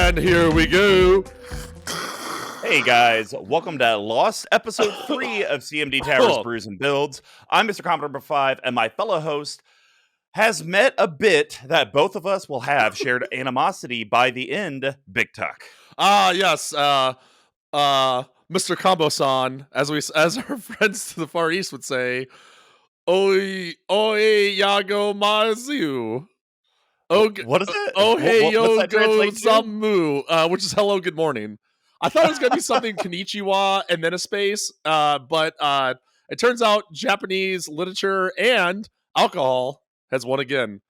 And here we go. Hey guys, welcome to Lost Episode 3 of CMD Tower's Brews and Builds. I'm MrComboNumber5, and my fellow host has met a bit that both of us will have shared animosity by the end, BigTuck. Yes, Mr. Combo-san, as our friends to the Far East would say, Oi Yago Mazu. What is it? Oh, hey, what's that go translate to? Samu, which is hello, good morning. I thought it was going to be something konnichiwa and then a space, but it turns out Japanese literature and alcohol has won again.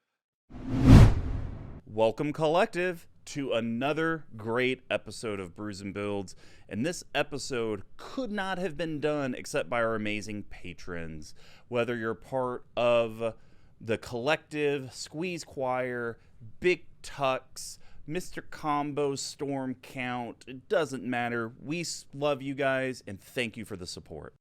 Welcome, Collective, to another great episode of Brews and Builds. And this episode could not have been done except by our amazing patrons. Whether you're part of the Collective, Squeeze Choir, BigTucks, Mr. Combo, Storm Count, it doesn't matter. We love you guys and thank you for the support.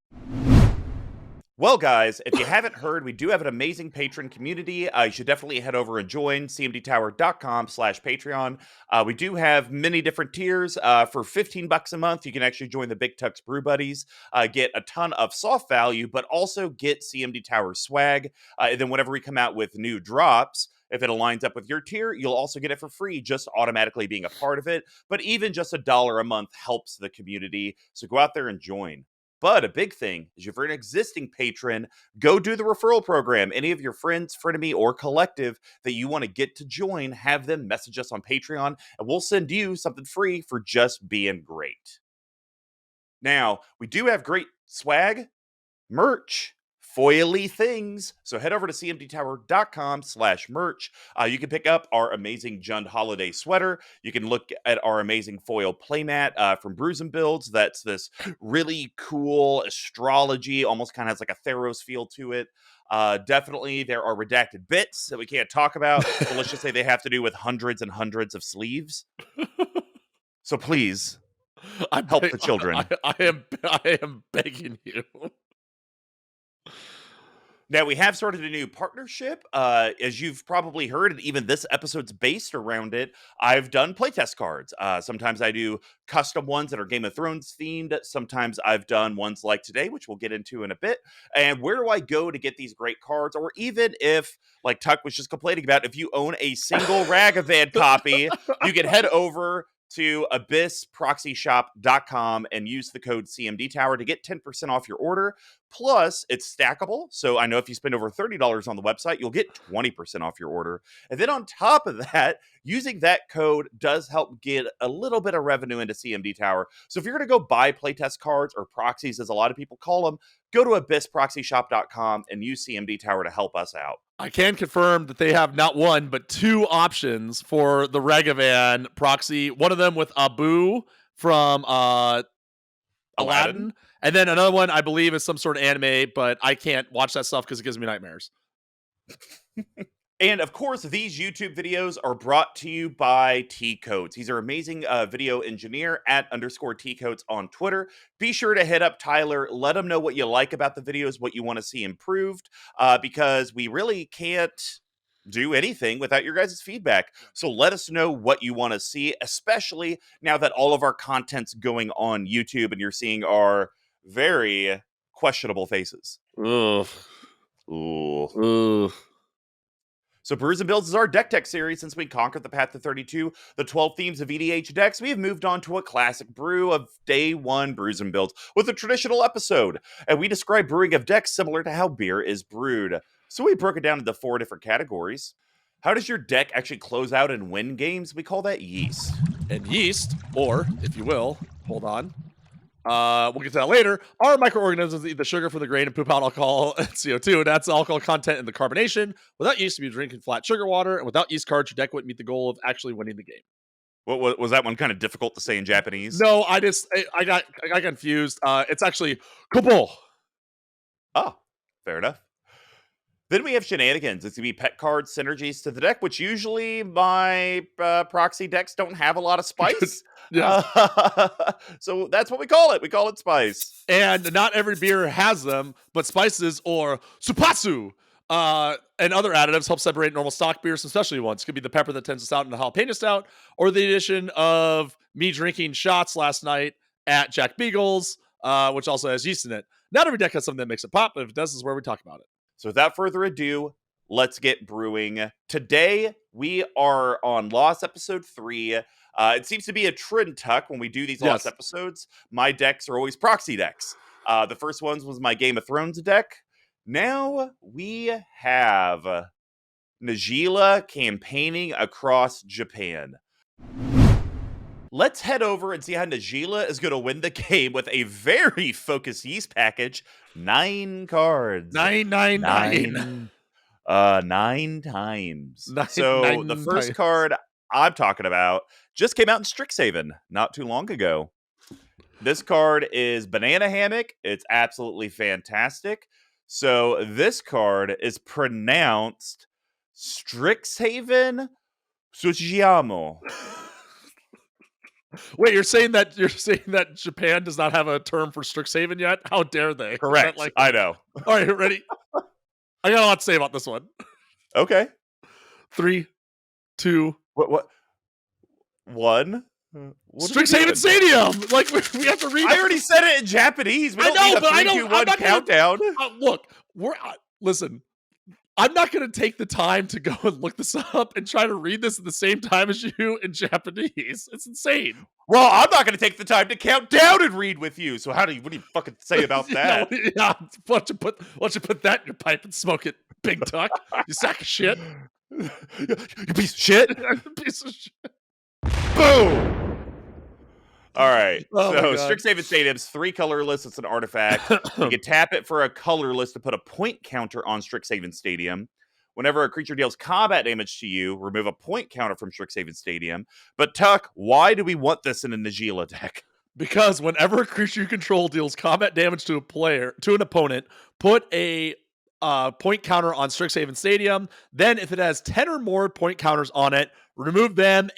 Well, guys, if you haven't heard, we do have an amazing Patron community. You should definitely head over and join cmdtower.com/Patreon. We do have many different tiers. For $15 a month, you can actually join the BigTucks Brew Buddies, get a ton of soft value, but also get CMD Tower swag. And then whenever we come out with new drops, if it aligns up with your tier, you'll also get it for free, just automatically being a part of it. But even just $1 a month helps the community. So go out there and join. But a big thing is if you're an existing patron, go do the referral program. Any of your friends, frenemy, or collective that you want to get to join, have them message us on Patreon, and we'll send you something free for just being great. Now, we do have great swag, merch, foily things. So head over to cmdtower.com/merch. You can pick up our amazing Jund holiday sweater. You can look at our amazing foil playmat from Brews and Builds. That's this really cool astrology, almost kind of has like a Theros feel to it. Definitely there are redacted bits that we can't talk about, but let's just say they have to do with hundreds and hundreds of sleeves. So please help the children. I am begging you. Now, we have started a new partnership. As you've probably heard, and even this episode's based around it, I've done playtest cards. Sometimes I do custom ones that are Game of Thrones themed. Sometimes I've done ones like today, which we'll get into in a bit. And where do I go to get these great cards? Or even if, like Tuck was just complaining about, if you own a single Ragavan copy, you can head over to abyssproxyshop.com and use the code CMD Tower to get 10% off your order. Plus, it's stackable. So I know if you spend over $30 on the website, you'll get 20% off your order. And then on top of that, using that code does help get a little bit of revenue into CMD Tower. So if you're going to go buy playtest cards or proxies, as a lot of people call them, go to abyssproxyshop.com and use CMD Tower to help us out. I can confirm that they have not one, but two options for the Ragavan proxy. One of them with Abu from Aladdin. And then another one, I believe, is some sort of anime, but I can't watch that stuff because it gives me nightmares. And of course, these YouTube videos are brought to you by T-Codes. He's our amazing video engineer at _T-Codes on Twitter. Be sure to hit up Tyler. Let him know what you like about the videos, what you want to see improved, because we really can't do anything without your guys' feedback. So let us know what you want to see, especially now that all of our content's going on YouTube and you're seeing our very questionable faces. Ugh. Ooh. So Brews and Builds is our deck tech series. Since we conquered the path to 32, the 12 themes of EDH decks, we have moved on to a classic brew of day one Brews and Builds with a traditional episode. And we describe brewing of decks similar to how beer is brewed. So we broke it down into 4 different categories. How does your deck actually close out and win games? We call that yeast. And yeast, or, if you will, hold on. We'll get to that later. Are microorganisms that eat the sugar from the grain and poop out alcohol and CO2, and that's alcohol content in the carbonation. Without yeast, you'd be drinking flat sugar water, and without yeast cards, your deck wouldn't meet the goal of actually winning the game. What was that one kind of difficult to say in Japanese? No, I got confused. It's actually kobo. Oh, fair enough. Then we have shenanigans. It's going to be pet cards, synergies to the deck, which usually my proxy decks don't have a lot of spice. Yeah. So that's what we call it. We call it spice. And not every beer has them, but spices or supatsu And other additives help separate normal stock beers from specialty ones. Could be the pepper that tends us out in the jalapeno stout, or the addition of me drinking shots last night at Jack Beagle's, which also has yeast in it. Not every deck has something that makes it pop, but if it does, this is where we talk about it. So without further ado, let's get brewing. Today, we are on Lost Episode 3. It seems to be a trend, Tuck, when we do these Lost episodes. My decks are always proxy decks. The first ones was my Game of Thrones deck. Now we have Najeela campaigning across Japan. Let's head over and see how Najeela is going to win the game with a very focused yeast package. 9 cards. 999. 9 times. So the first card I'm talking about just came out in Strixhaven not too long ago. This card is Banana Hammock. It's absolutely fantastic. So this card is pronounced Strixhaven Tsuchiyamo. Wait, you're saying that Japan does not have a term for Strixhaven yet? How dare they? Correct. I know. All right, ready? I got a lot to say about this one. Okay. 3, 2, what? 1. Strixhaven Stadium. Like we have to read. I already said it in Japanese. We don't need a 3, 2, 1 countdown. Look, listen. I'm not going to take the time to go and look this up and try to read this at the same time as you in Japanese. It's insane. Well, I'm not going to take the time to count down and read with you. So what do you fucking say about that? Yeah, why don't you put that in your pipe and smoke it, BigTuck? You sack of shit. You piece of shit. Piece of shit. Boom. All right. Oh so Strixhaven Stadium's 3 colorless. It's an artifact. You can tap it for a colorless to put a point counter on Strixhaven Stadium. Whenever a creature deals combat damage to you, remove a point counter from Strixhaven Stadium. But Tuck, why do we want this in a Najeela deck? Because whenever a creature you control deals combat damage to an opponent, put a point counter on Strixhaven Stadium. Then, if it has 10 or more point counters on it, remove them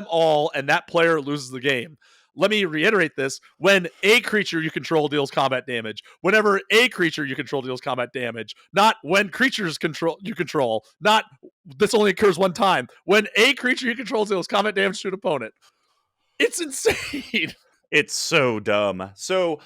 all, and that player loses the game. Let me reiterate this. When a creature you control deals combat damage, whenever a creature you control deals combat damage, not when creatures you control, not this only occurs one time. When a creature you control deals combat damage to an opponent. It's insane. It's so dumb. So,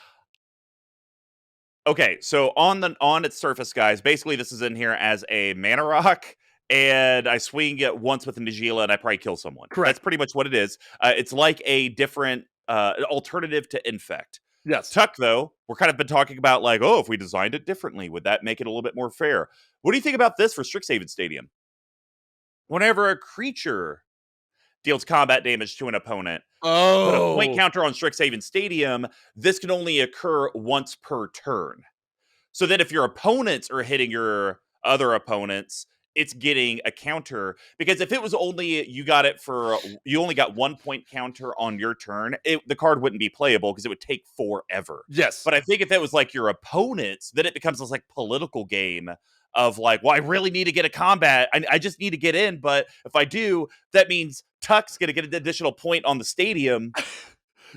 okay, so on its surface, guys, basically this is in here as a mana rock. And I swing it once with a Najeela and I probably kill someone. Correct. That's pretty much what it is. It's like a different alternative to Infect. Yes. Tuck, though, we're kind of been talking about like, oh, if we designed it differently, would that make it a little bit more fair? What do you think about this for Strixhaven Stadium? Whenever a creature deals combat damage to an opponent, put a point counter on Strixhaven Stadium, this can only occur once per turn. So that if your opponents are hitting your other opponents, it's getting a counter, because if it was only you only got 1 point counter on your turn, the card wouldn't be playable because it would take forever. Yes. But I think if it was like your opponents, then it becomes this like political game of like, well, I really need to get a combat. I just need to get in, but if I do, that means Tuck's going to get an additional point on the stadium.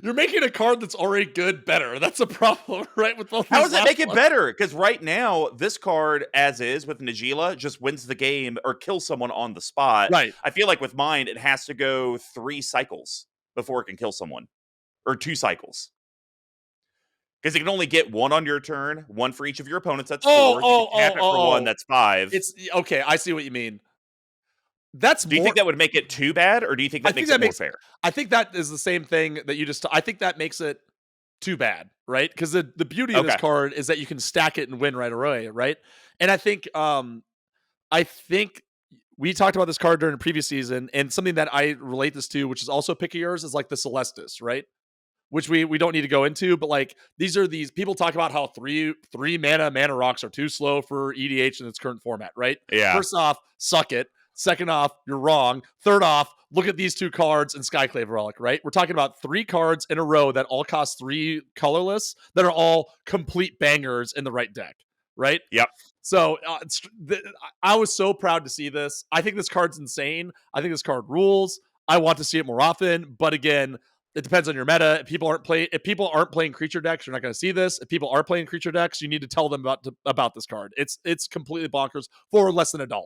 You're making a card that's already good better. That's a problem, right? With both. How does it make it better? Because right now, this card, as is with Najeela, just wins the game or kills someone on the spot. Right. I feel like with mine, it has to go 3 cycles before it can kill someone, or 2 cycles. Because it can only get 1 on your turn, 1 for each of your opponents. That's 4. You can tap it for 1. That's 5. It's okay. I see what you mean. Do you think that would make it too bad, or do you think that makes it more fair? I think that is the same thing that you just. I think that makes it too bad, right? Because the beauty of this card is that you can stack it and win right away, right? And I think we talked about this card during the previous season, and something that I relate this to, which is also a pick of yours, is like the Celestis, right? Which we don't need to go into, but like these people talk about how three mana rocks are too slow for EDH in its current format, right? Yeah. First off, suck it. Second off, you're wrong. Third off, look at these 2 cards in Skyclave Relic, right? We're talking about 3 cards in a row that all cost 3 colorless that are all complete bangers in the right deck, right? Yep. So I was so proud to see this. I think this card's insane. I think this card rules. I want to see it more often. But again, It depends on your meta. If people aren't playing creature decks, you're not going to see this. If people are playing creature decks, you need to tell them about this card. It's completely bonkers for less than $1.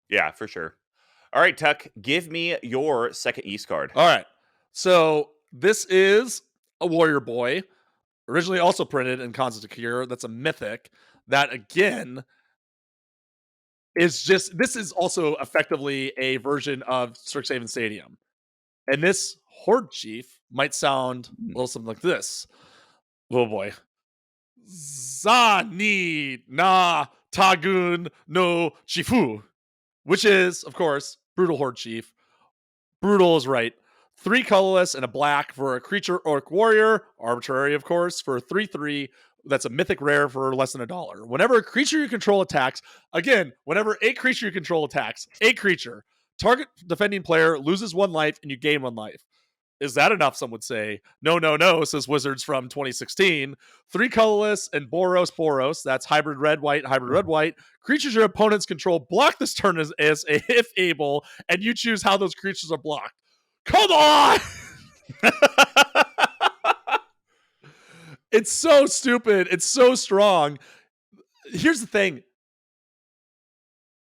Yeah, for sure. All right, Tuck, give me your second Yeast card. All right. So this is a Warrior Boy, originally also printed in Khans of Takir. That's a mythic that, again, this is also effectively a version of Strixhaven Stadium. And this Horde Chief might sound a little something like this. Oh boy. Zani na Tagun no Chifu, which is, of course, Brutal Horde Chief. Brutal is right. 3 colorless and a black for a creature orc warrior. Arbitrary, of course, for 3/3. That's a mythic rare for less than $1. Whenever a creature you control attacks, whenever a creature you control attacks, target defending player loses 1 life and you gain 1 life. Is that enough? Some would say. No, says Wizards from 2016. 3 colorless and Boros. That's hybrid red-white. Creatures your opponents control block this turn as if able, and you choose how those creatures are blocked. Come on! It's so stupid. It's so strong. Here's the thing.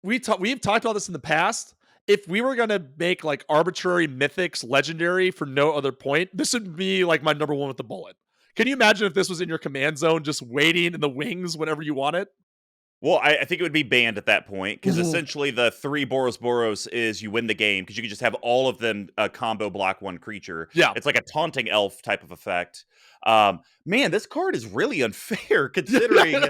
We've talked about this in the past. If we were going to make like arbitrary mythics legendary for no other point, this would be like my number 1 with the bullet. Can you imagine if this was in your command zone just waiting in the wings whenever you want it? Well, I think it would be banned at that point, because essentially the 3 Boros is you win the game, because you can just have all of them combo block 1 creature. Yeah. It's like a taunting elf type of effect. Man, this card is really unfair, considering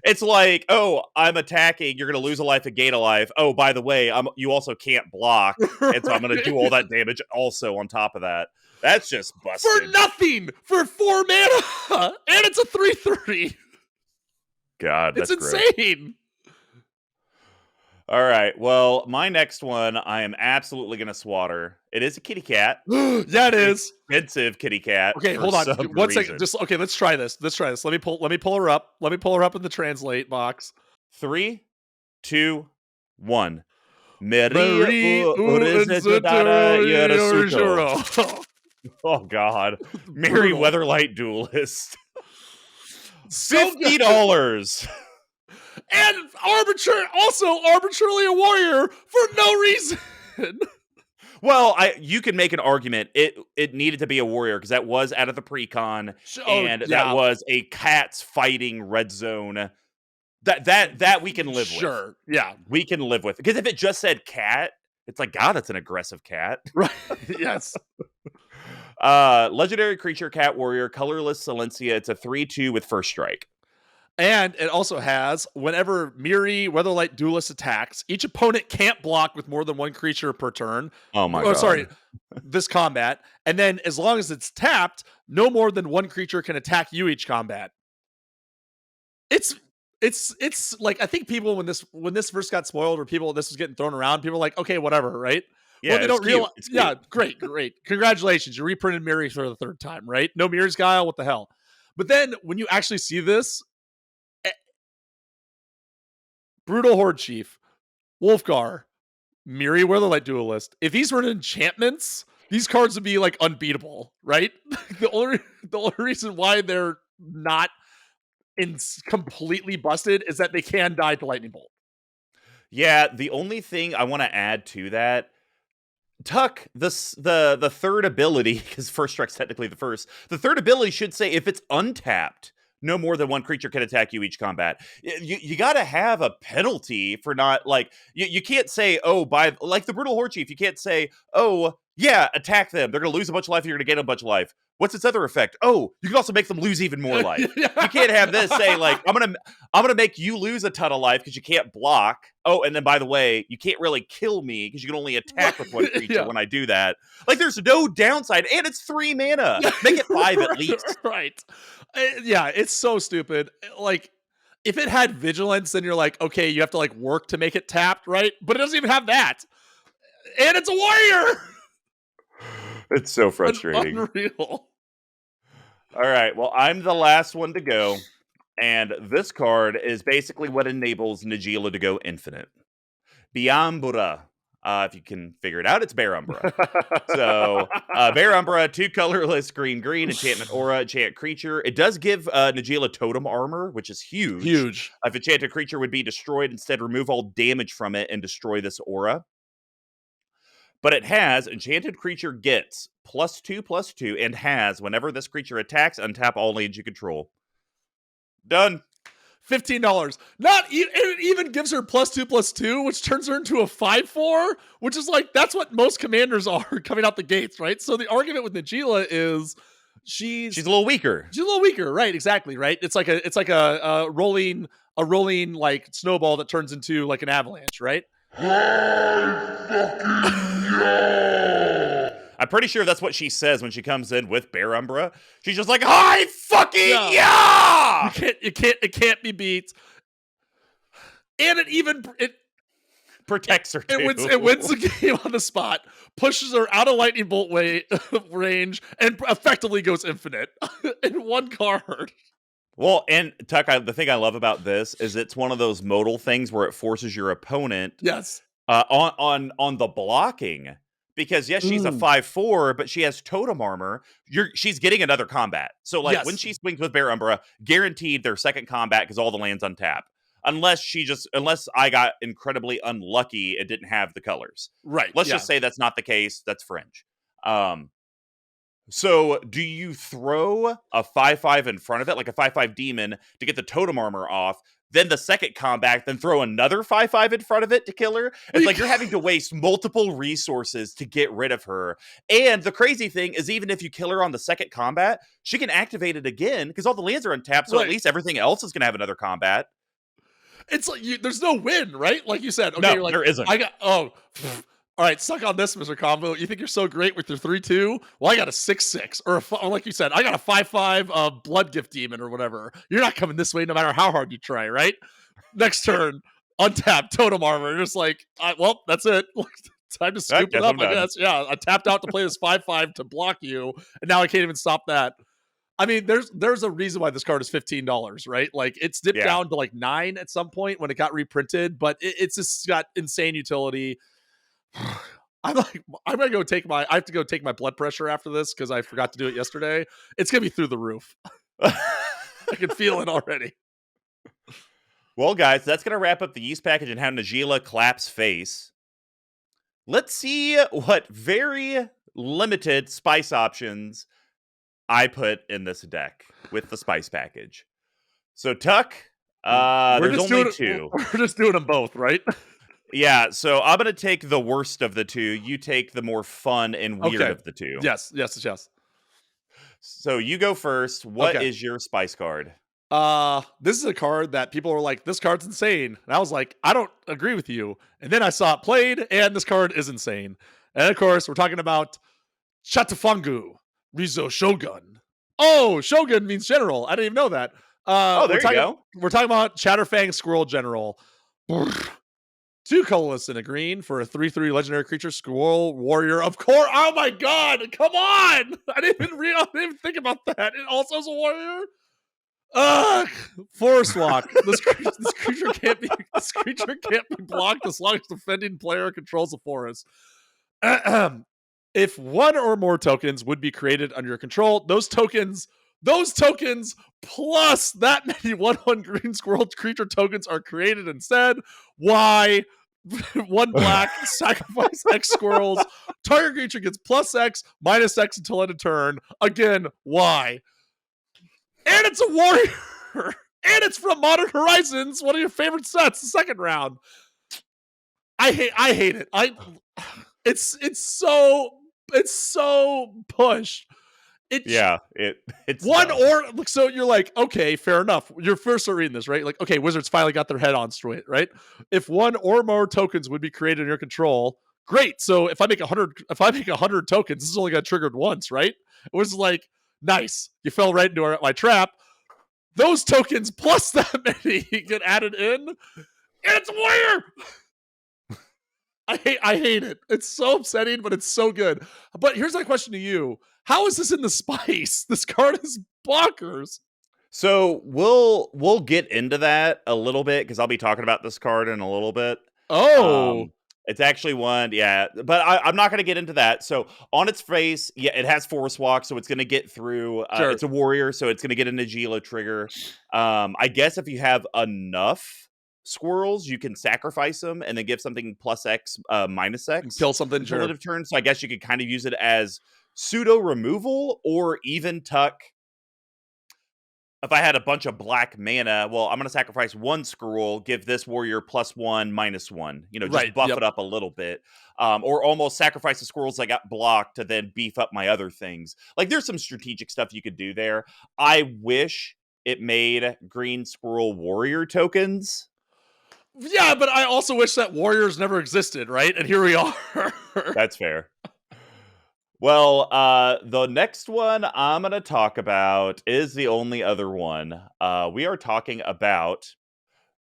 it's like, oh, I'm attacking, you're going to lose a life and gain a life. Oh, by the way, you also can't block, and so I'm going to do all that damage also on top of that. That's just busted. For nothing! For 4 mana! And it's a 3/3! God, that's insane. Great. All right. Well, my next one, I am absolutely going to swatter. It is a kitty cat. Yeah, it is. Expensive kitty cat. Okay, hold on. 1 second. Let's try this. Let me pull her up. Let me pull her up in the translate box. 3, 2, 1. Oh God. Merry Weatherlight Duelist. $50. And arbitrarily a warrior for no reason. Well, you could make an argument. It needed to be a warrior because that was out of the pre-con, and that was a cats fighting red zone. That we can live with. Sure, yeah, we can live with. Because if it just said cat, it's like, God, that's an aggressive cat. Right? Yes. Legendary creature, cat warrior, colorless Silencia. It's a 3/2 with first strike. And it also has, whenever Miri Weatherlight Duelist attacks, each opponent can't block with more than 1 creature per turn. Oh my God. Sorry, this combat. And then as long as it's tapped, no more than 1 creature can attack you each combat. It's like, I think people when this first got spoiled, or this was getting thrown around, people were like, okay, whatever, right? Yeah, well, they don't realize. Yeah, great. Congratulations, you reprinted Miri for the 3rd time, right? No Miri's Guile, what the hell? But then when you actually see this, Brutal Horde Chief, Wolfgar, Miri Weatherlight Duelist. If these were enchantments, these cards would be like unbeatable, right? the only reason why they're not completely busted is that they can die to lightning bolt. Yeah, the only thing I want to add to that, Tuck, the 3rd ability, because first strike's technically the first. The 3rd ability should say if it's untapped, no more than 1 creature can attack you each combat. You got to have a penalty for not, like, you can't say, oh, like the Brutal Horde Chief, you can't say, oh, yeah, attack them. They're going to lose a bunch of life and you're going to gain a bunch of life. What's its other effect? Oh, you can also make them lose even more life. You can't have this say, like, I'm gonna make you lose a ton of life because you can't block. Oh, and then by the way, you can't really kill me because you can only attack with 1 creature when I do that. Like, there's no downside, and it's 3 mana. Make it 5 at least. Right. Yeah, it's so stupid. Like, if it had vigilance, then you're like, okay, you have to like work to make it tapped, right? But it doesn't even have that. And it's a warrior. It's so frustrating. Unreal. All right, well, I'm the last one to go, and this card is basically what enables Najeela to go infinite. Biambura, If you can figure it out, it's Bear Umbra. So, Bear Umbra, 2 colorless, green, enchantment aura, enchant creature. It does give Najeela totem armor, which is huge. Huge. If enchanted creature would be destroyed, instead remove all damage from it and destroy this aura. But it has enchanted creature gets +2/+2 and has whenever this creature attacks, untap all lands you control. Done. $15. It even gives her +2/+2, which turns her into a 5/4, which is like that's what most commanders are coming out the gates, right? So the argument with Najeela is she's a little weaker. She's a little weaker, right? Exactly, right? It's like a rolling like snowball that turns into like an avalanche, right? I'm pretty sure that's what she says when she comes in with Bear Umbra. She's just like, "Hi, fucking yeah!" It can't be beat. And it protects her too. It wins the game on the spot, pushes her out of lightning bolt range, and effectively goes infinite in one card. Well, and Tuck, the thing I love about this is it's one of those modal things where it forces your opponent, yes, on the blocking. Because yes, she's a 5/4, but she has totem armor. She's getting another combat. So like when she swings with Bear Umbra, guaranteed their second combat because all the lands untap. Unless I got incredibly unlucky, it didn't have the colors. Right. Let's just say that's not the case. That's fringe. So do you throw a 5/5 in front of it, like a 5/5 demon, to get the totem armor off? Then the second combat, then throw another 5/5 in front of it to kill her. It's like you're having to waste multiple resources to get rid of her. And the crazy thing is, even if you kill her on the second combat, she can activate it again because all the lands are untapped. So at least everything else is going to have another combat. It's like there's no win, right? Like you said. Okay, no, you're like, there isn't. All right, suck on this, Mr. Combo. You think you're so great with your 3/2? Well, I got a 6/6, or like you said, I got a 5/5 blood gift demon or whatever. You're not coming this way no matter how hard you try, right? Next turn, untap totem armor. Just like, well, that's it. Time to scoop it up, I guess. Yeah, I tapped out to play this 5/5 to block you, and now I can't even stop that. I mean, there's a reason why this card is $15, right? Like it's dipped down to like 9 at some point when it got reprinted, but it's just got insane utility. I have to go take my blood pressure after this because I forgot to do it yesterday. It's gonna be through the roof. I can feel it already. Well, guys, that's gonna wrap up the yeast package and how Najeela claps face. Let's see what very limited spice options I put in this deck with the spice package. So Tuck, there's only 2. We're just doing them both, right? Yeah, so I'm going to take the worst of the 2. You take the more fun and weird of the 2. Yes. So you go first. What is your spice card? This is a card that people were like, this card's insane. And I was like, I don't agree with you. And then I saw it played, and this card is insane. And of course, we're talking about Chatafangu Rizo Shogun. Oh, Shogun means general. I didn't even know that. There you go. We're talking about Chatterfang Squirrel General. 2 colorless and a green for a 3/3 legendary creature, Squirrel Warrior. Of course. Oh my god! Come on! I didn't even think about that. It also is a warrior. Forest Walk. This creature can't be blocked as long as the defending player controls the forest. If 1 or more tokens would be created under your control, those tokens plus that many 1/1 green squirrel creature tokens are created instead. Why? 1 black, sacrifice X squirrels. Target creature gets +X, -X until end of turn. Again, why? And it's a warrior. And it's from Modern Horizons, one of your favorite sets, the second round. I hate it. It's so pushed. It's one dumb. Or so you're like, okay, fair enough. You're first reading this, right? Like, okay, Wizards finally got their head on straight, right? If 1 or more tokens would be created in your control, great. So if I make 100 tokens, this is only got triggered once, right? It was like, nice. You fell right into my trap. Those tokens plus that many get added in, and it's a warrior. I hate it. It's so upsetting, but it's so good. But here's my question to you. How is this in the spice? This card is bonkers. So we'll get into that a little bit because I'll be talking about this card in a little bit. Oh. It's actually one, yeah. But I'm not going to get into that. So on its face, yeah, it has Force Walk, so it's going to get through. Sure. It's a warrior, so it's going to get a Najeela trigger. I guess if you have enough squirrels, you can sacrifice them and then give something plus X, minus X. Kill something, until sure. end of turn. So I guess you could kind of use it as pseudo removal or even tuck. If I had a bunch of black mana, well, I'm going to sacrifice one scroll, give this warrior +1, -1. You know, just Right, buff yep. it up a little bit. Or almost sacrifice the squirrels that got blocked to then beef up my other things. Like, there's some strategic stuff you could do there. I wish it made green squirrel warrior tokens. Yeah, but I also wish that warriors never existed, right? And here we are. That's fair. Well, the next one I'm going to talk about is the only other one. We are talking about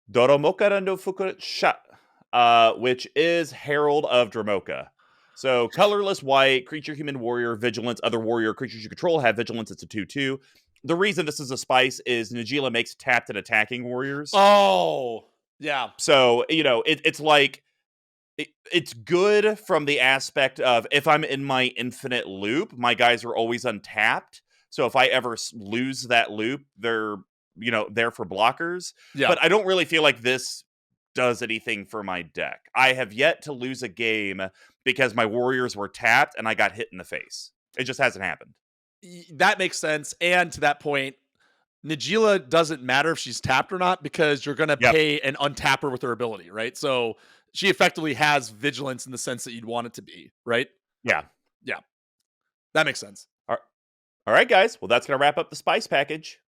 Dramoca no Fukusha, which is Herald of Dramoca. So, colorless white, creature, human, warrior, vigilance, other warrior, creatures you control have vigilance. It's a 2/2. The reason this is a spice is Najeela makes tapped and attacking warriors. Oh, yeah. So, you know, it's like, it's good from the aspect of if I'm in my infinite loop, my guys are always untapped. So if I ever lose that loop, they're, you know, there for blockers. Yeah. But I don't really feel like this does anything for my deck. I have yet to lose a game because my warriors were tapped and I got hit in the face. It just hasn't happened. That makes sense. And to that point, Najeela doesn't matter if she's tapped or not because you're going to pay and untap her with her ability, right? So she effectively has vigilance in the sense that you'd want it to be, right? Yeah. Yeah. That makes sense. All right, guys. Well, that's going to wrap up the spice package.